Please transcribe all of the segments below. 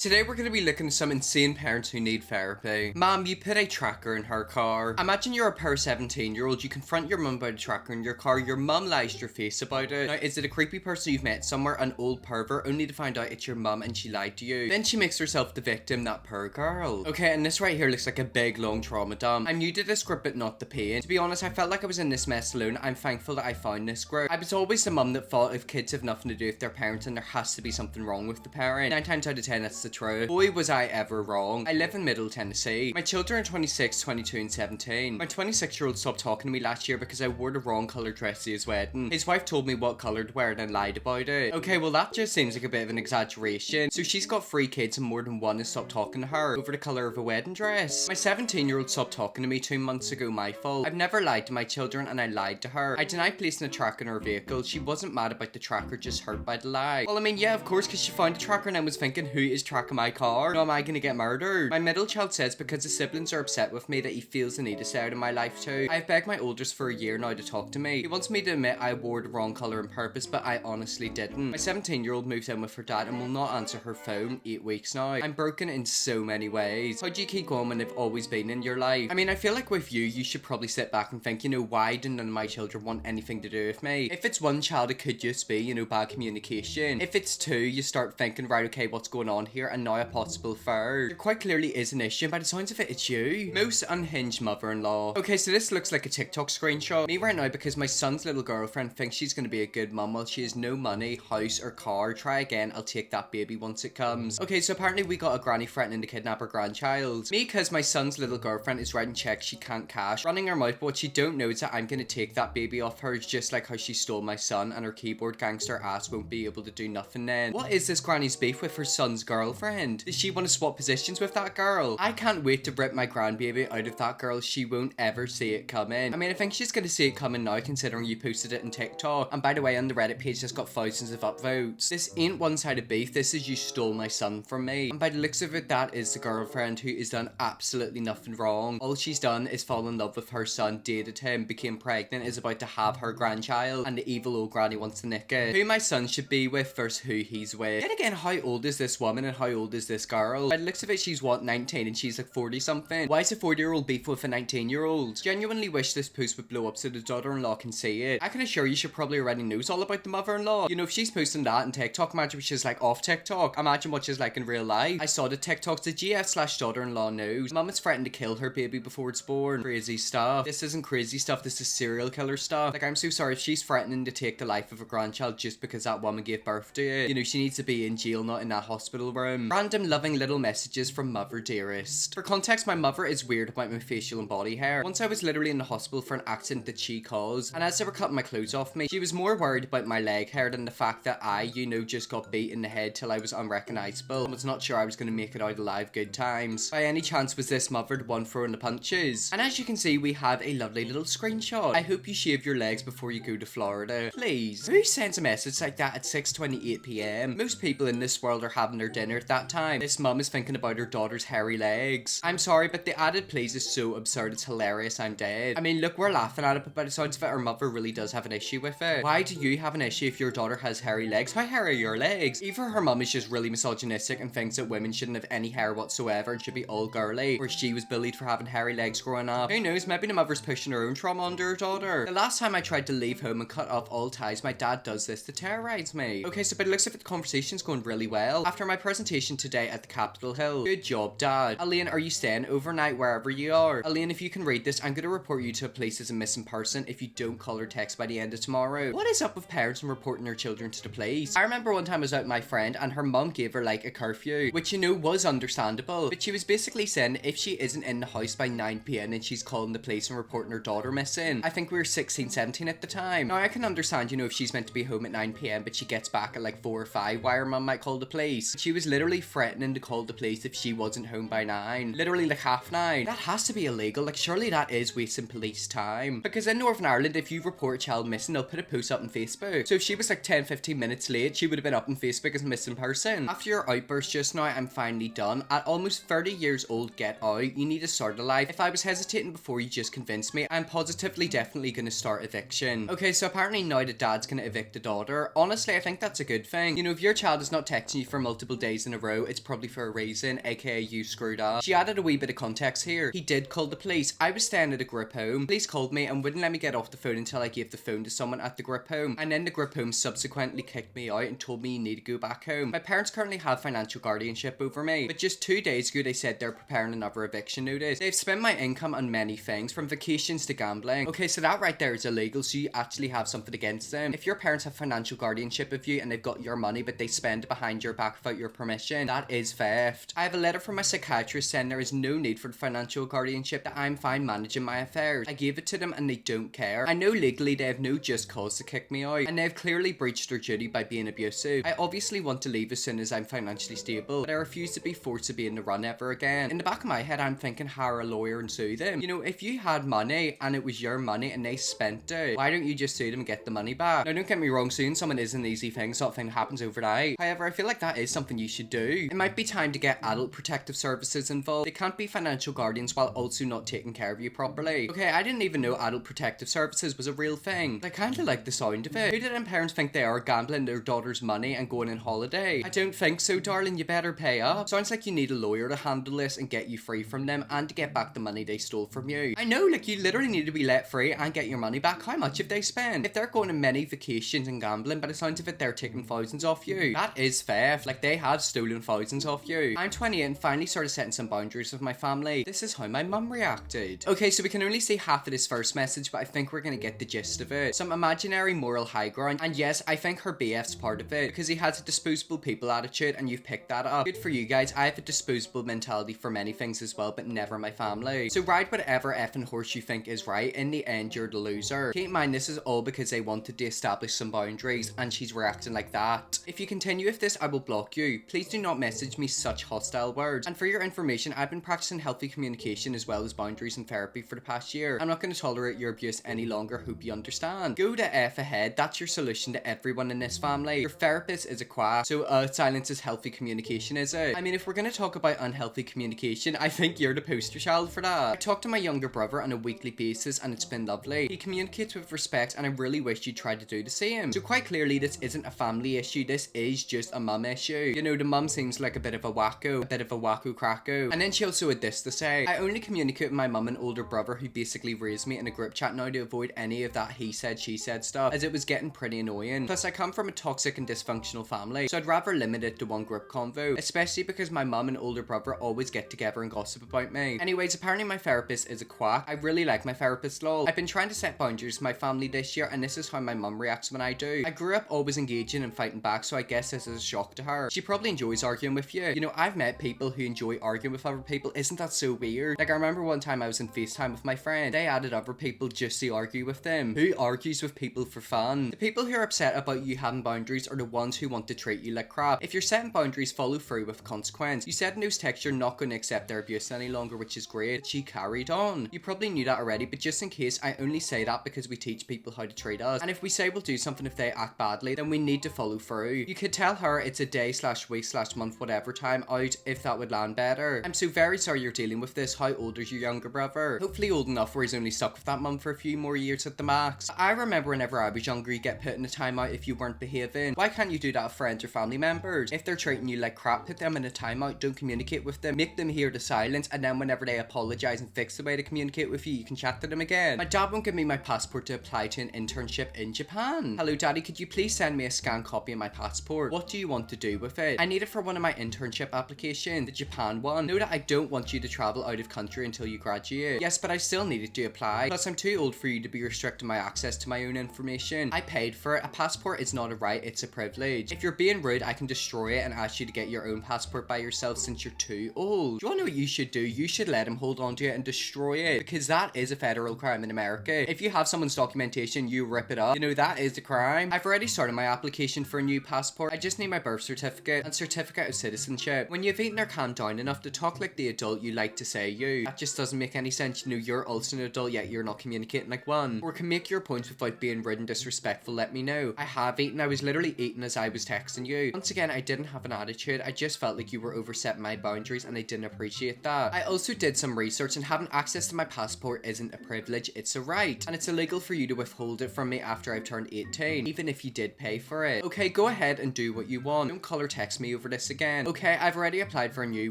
Today we're going to be looking at some insane parents who need therapy. Mom, you put a tracker in her car. Imagine you're a poor 17-year-old, you confront your mum about a tracker in your car, your mum lies to your face about it. Now, is it a creepy person you've met somewhere, an old pervert, only to find out it's your mum and she lied to you? Then she makes herself the victim, that poor girl. Okay, and this right here looks like a big long trauma dump. I'm new to this group but not the pain. To be honest, I felt like I was in this mess alone. I'm thankful that I found this group. I was always the mum that thought if kids have nothing to do with their parents and there has to be something wrong with the parent. 9 times out of 10 that's the truth. Boy was I ever wrong. I live in Middle Tennessee. My children are 26, 22 and 17. My 26-year-old stopped talking to me last year because I wore the wrong colour dress to his wedding. His wife told me what colour to wear and then lied about it. Okay, well that just seems like a bit of an exaggeration. So she's got 3 kids and more than one has stopped talking to her over the colour of a wedding dress. My 17-year-old stopped talking to me 2 months ago, my fault. I've never lied to my children and I lied to her. I denied placing a tracker in her vehicle. She wasn't mad about the tracker, just hurt by the lie. Well, I mean, yeah, of course, because she found a tracker and I was thinking, who is tracking my car? Am I gonna get murdered? My middle child says because the siblings are upset with me that he feels the need to stay out of my life too. I've begged my oldest for a year now to talk to me. He wants me to admit I wore the wrong colour on purpose, but I honestly didn't. My 17-year-old moved in with her dad and will not answer her phone 8 weeks now. I'm broken in so many ways. How do you keep going when they've always been in your life? I mean, I feel like with you should probably sit back and think, why do none of my children want anything to do with me? If it's one child, it could just be, bad communication. If it's 2, you start thinking, right, okay, what's going on here? And now a possible third. There quite clearly is an issue, by the sounds of it, it's you. Most unhinged mother-in-law. Okay, so this looks like a TikTok screenshot. Me right now because my son's little girlfriend thinks she's gonna be a good mum while she has no money, house, or car. Try again, I'll take that baby once it comes. Okay, so apparently we got a granny threatening to kidnap her grandchild. Me, cause my son's little girlfriend is writing checks she can't cash, running her mouth, but what she don't know is that I'm gonna take that baby off her, just like how she stole my son and her keyboard gangster ass won't be able to do nothing then. What is this granny's beef with her son's girlfriend? Does she want to swap positions with that girl? I can't wait to rip my grandbaby out of that girl. She won't ever see it coming. I mean, I think she's gonna see it coming now considering you posted it on TikTok. And by the way, on the Reddit page that's got thousands of upvotes. This ain't one-sided beef. This is you stole my son from me. And by the looks of it, that is the girlfriend who has done absolutely nothing wrong. All she's done is fall in love with her son, dated him, became pregnant, is about to have her grandchild, and the evil old granny wants to nick it. Who my son should be with versus who he's with. Then again, how old is this woman and how old is this girl? By the looks of it, she's what, 19 and she's like 40 something. Why is a 40-year-old beef with a 19-year-old? Genuinely wish this post would blow up so the daughter-in-law can see it. I can assure you she probably already knows all about the mother-in-law. If she's posting that on TikTok, imagine what she's like off TikTok. Imagine what she's like in real life. I saw the TikToks, the GF/daughter-in-law knows. Mum is threatened to kill her baby before it's born. Crazy stuff. This isn't crazy stuff, this is serial killer stuff. Like, I'm so sorry if she's threatening to take the life of a grandchild just because that woman gave birth to it. She needs to be in jail, not in that hospital room. Random loving little messages from Mother Dearest. For context, my mother is weird about my facial and body hair. Once I was literally in the hospital for an accident that she caused, and as they were cutting my clothes off me, she was more worried about my leg hair than the fact that I, just got beat in the head till I was unrecognizable and was not sure I was gonna make it out alive. Good times. By any chance was this mother the one throwing the punches? And as you can see, we have a lovely little screenshot. I hope you shave your legs before you go to Florida. Please. Who sends a message like that at 6:28 p.m? Most people in this world are having their dinner at that time. This mum is thinking about her daughter's hairy legs. I'm sorry, but the added please is so absurd, it's hilarious, I'm dead. I mean, look, we're laughing at it, but by the sounds of it, her mother really does have an issue with it. Why do you have an issue if your daughter has hairy legs? How hairy are your legs? Either her mum is just really misogynistic and thinks that women shouldn't have any hair whatsoever and should be all girly, or she was bullied for having hairy legs growing up. Who knows, maybe the mother's pushing her own trauma onto her daughter. The last time I tried to leave home and cut off all ties, my dad does this to terrorize me. Okay, so by the looks of it, the conversation's going really well. After my presentation today at the Capitol Hill. Good job, Dad. Elaine, are you staying overnight wherever you are? Elaine, if you can read this, I'm gonna report you to a police as a missing person if you don't call or text by the end of tomorrow. What is up with parents and reporting their children to the police? I remember one time I was out with my friend and her mum gave her like a curfew, which was understandable, but she was basically saying if she isn't in the house by 9 p.m. and she's calling the police and reporting her daughter missing. I think we were 16, 17 at the time. Now I can understand, if she's meant to be home at 9 p.m. but she gets back at like 4 or 5, why her mum might call the police. She was literally threatening to call the police if she wasn't home by 9. Literally like 9:30. That has to be illegal. Like, surely that is wasting police time. Because in Northern Ireland, if you report a child missing, they'll put a post up on Facebook. So if she was like 10-15 minutes late, she would have been up on Facebook as a missing person. After your outburst just now, I'm finally done. At almost 30 years old, get out. You need to start a life. If I was hesitating before, you just convinced me. I'm positively definitely gonna start eviction. Okay, so apparently now the dad's gonna evict the daughter. Honestly, I think that's a good thing. If your child is not texting you for multiple days in a row, it's probably for a reason, aka you screwed up. She added a wee bit of context here. He did call the police. I was staying at a group home. Police called me and wouldn't let me get off the phone until I gave the phone to someone at the group home. And then the group home subsequently kicked me out and told me you need to go back home. My parents currently have financial guardianship over me, but just 2 days ago they said they're preparing another eviction notice. They've spent my income on many things, from vacations to gambling. Okay, so that right there is illegal, so you actually have something against them. If your parents have financial guardianship of you and they've got your money but they spend it behind your back without your permission, that is theft. I have a letter from my psychiatrist saying there is no need for the financial guardianship, that I'm fine managing my affairs. I gave it to them and they don't care. I know legally they have no just cause to kick me out, and they have clearly breached their duty by being abusive. I obviously want to leave as soon as I'm financially stable, but I refuse to be forced to be in the run ever again. In the back of my head, I'm thinking hire a lawyer and sue them. You know, if you had money and it was your money and they spent it, why don't you just sue them and get the money back? Now, don't get me wrong, suing someone is an easy thing, sort of thing that happens overnight. However, I feel like that is something you should do. It might be time to get adult protective services involved. They can't be financial guardians while also not taking care of you properly. Okay, I didn't even know adult protective services was a real thing. I kinda like the sound of it. Who did them parents think they are, gambling their daughter's money and going on holiday? I don't think so, darling. You better pay up. Sounds like you need a lawyer to handle this and get you free from them and to get back the money they stole from you. I know, like, you literally need to be let free and get your money back. How much have they spent? If they're going on many vacations and gambling, by the sounds of it, they're taking thousands off you. That is theft. Like, they have stolen thousands off you. I'm 28 and finally started setting some boundaries with my family. This is how my mum reacted. Okay, so we can only see half of this first message, but I think we're gonna get the gist of it. Some imaginary moral high ground, and yes, I think her BF's part of it, because he has a disposable people attitude, and you've picked that up. Good for you guys. I have a disposable mentality for many things as well, but never my family. So ride whatever effing horse you think is right. In the end, you're the loser. Keep in mind, this is all because they wanted to establish some boundaries, and she's reacting like that. If you continue with this, I will block you. Please do not message me such hostile words. And for your information, I've been practicing healthy communication as well as boundaries in therapy for the past year. I'm not going to tolerate your abuse any longer. Hope you understand. Go to F ahead. That's your solution to everyone in this family. Your therapist is a quack, so silence is healthy communication, is it? I mean, if we're going to talk about unhealthy communication, I think you're the poster child for that. I talk to my younger brother on a weekly basis and it's been lovely. He communicates with respect and I really wish you'd try to do the same. So quite clearly, this isn't a family issue. This is just a mum issue. You know, the mum seems like a bit of a wacko cracko. And then she also had this to say: I only communicate with my mum and older brother, who basically raised me, in a group chat now to avoid any of that he said, she said stuff, as it was getting pretty annoying. Plus, I come from a toxic and dysfunctional family, so I'd rather limit it to one group convo, especially because my mum and older brother always get together and gossip about me. Anyways, apparently my therapist is a quack. I really like my therapist, lol. I've been trying to set boundaries with my family this year, and this is how my mum reacts when I do. I grew up always engaging and fighting back, so I guess this is a shock to her. She probably enjoys arguing with you. You know, I've met people who enjoy arguing with other people. Isn't that so weird? Like, I remember one time I was in FaceTime with my friend. They added other people just to argue with them. Who argues with people for fun? The people who are upset about you having boundaries are the ones who want to treat you like crap. If you're setting boundaries, follow through with consequence. You said in those texts you're not going to accept their abuse any longer, which is great. She carried on. You probably knew that already, but just in case, I only say that because we teach people how to treat us. And if we say we'll do something if they act badly, then we need to follow through. You could tell her it's a day / week / month whatever time out, if that would land better. I'm so very sorry you're dealing with this. How old is your younger brother? Hopefully old enough where he's only stuck with that mum for a few more years at the max. I remember whenever I was younger, you get put in a timeout if you weren't behaving. Why can't you do that with friends or family members? If they're treating you like crap, put them in a timeout. Don't communicate with them. Make them hear the silence, and then whenever they apologize and fix the way to communicate with you, you can chat to them again. My dad won't give me my passport to apply to an internship in Japan. Hello daddy, could you please send me a scanned copy of my passport? What do you want to do with it? I need it for one of my internship applications, the Japan one. Know that I don't want you to travel out of country until you graduate. Yes, but I still needed to apply. Plus, I'm too old for you to be restricting my access to my own information. I paid for it. A passport is not a right, it's a privilege. If you're being rude, I can destroy it and ask you to get your own passport by yourself since you're too old. Do you want to know what you should do? You should let him hold on to it and destroy it, because that is a federal crime in America. If you have someone's documentation, you rip it up, you know, that is a crime. I've already started my application for a new passport. I just need my birth certificate and certificate of citizenship. When you've eaten or calmed down enough to talk like the adult you like to say you, that just doesn't make any sense. You know, you're also an adult, yet you're not communicating like one. Or can make your points without being rude and disrespectful, let me know. I have eaten. I was literally eating as I was texting you. Once again, I didn't have an attitude. I just felt like you were overstepping my boundaries and I didn't appreciate that. I also did some research, and having access to my passport isn't a privilege, it's a right. And it's illegal for you to withhold it from me after I've turned 18, even if you did pay for it. Okay, go ahead and do what you want. Don't call or text me over over this again. Okay, I've already applied for a new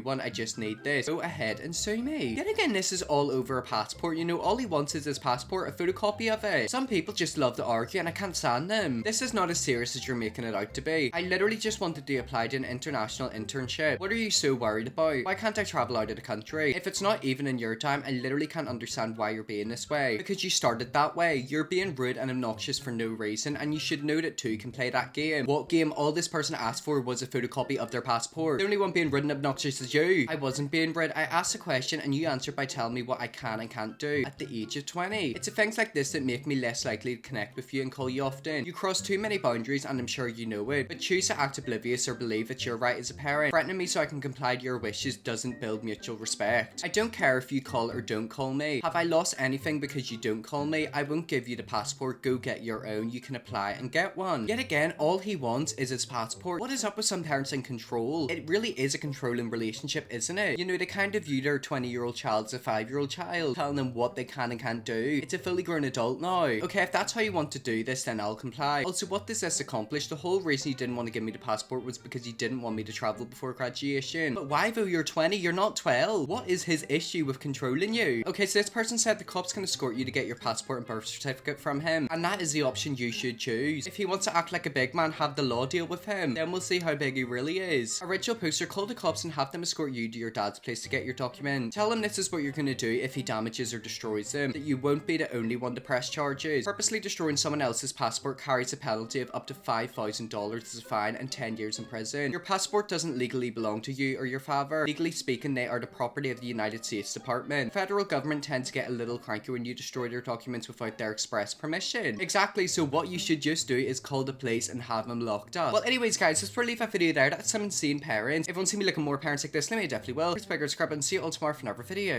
one. I just need this. Go ahead and sue me. Yet again, this is all over a passport. You know, all he wants is his passport, a photocopy of it. Some people just love to argue and I can't stand them. This is not as serious as you're making it out to be. I literally just wanted to apply to an international internship. What are you so worried about? Why can't I travel out of the country? If it's not even in your time, I literally can't understand why you're being this way. Because you started that way. You're being rude and obnoxious for no reason, and you should know that two can play that game. What game? All this person asked for was a photocopy of their passport. The only one being rude and obnoxious is you. I wasn't being rude. I asked a question and you answered by telling me what I can and can't do at the age of 20. It's the things like this that make me less likely to connect with you and call you often. You cross too many boundaries and I'm sure you know it, but choose to act oblivious or believe that you're right as a parent. Threatening me so I can comply to your wishes doesn't build mutual respect. I don't care if you call or don't call me. Have I lost anything because you don't call me? I won't give you the passport. Go get your own. You can apply and get one. Yet again, all he wants is his passport. What is up with some parents in control? It really is a controlling relationship, isn't it? You know, they kind of view their 20-year-old child as a 5-year-old child, telling them what they can and can't do. It's a fully grown adult now. Okay, if that's how you want to do this, then I'll comply. Also, what does this accomplish? The whole reason you didn't want to give me the passport was because you didn't want me to travel before graduation. But why though? You're 20, you're not 12. What is his issue with controlling you? Okay, so this person said the cops can escort you to get your passport and birth certificate from him, and that is the option you should choose. If he wants to act like a big man, have the law deal with him. Then we'll see how big he really is. Original poster, call the cops and have them escort you to your dad's place to get your document. Tell him this is what you're gonna do if he damages or destroys them, that you won't be the only one to press charges. Purposely destroying someone else's passport carries a penalty of up to $5,000 as a fine and 10 years in prison. Your passport doesn't legally belong to you or your father. Legally speaking, they are the property of the United States Department. The federal government tends to get a little cranky when you destroy their documents without their express permission. Exactly, so what you should just do is call the police and have them locked up. Well, anyways guys, let's leave that video there. That's some insane parents. If you want to see me looking more parents like this, let me definitely will. It's Bigger Scrub and see you all tomorrow for another video.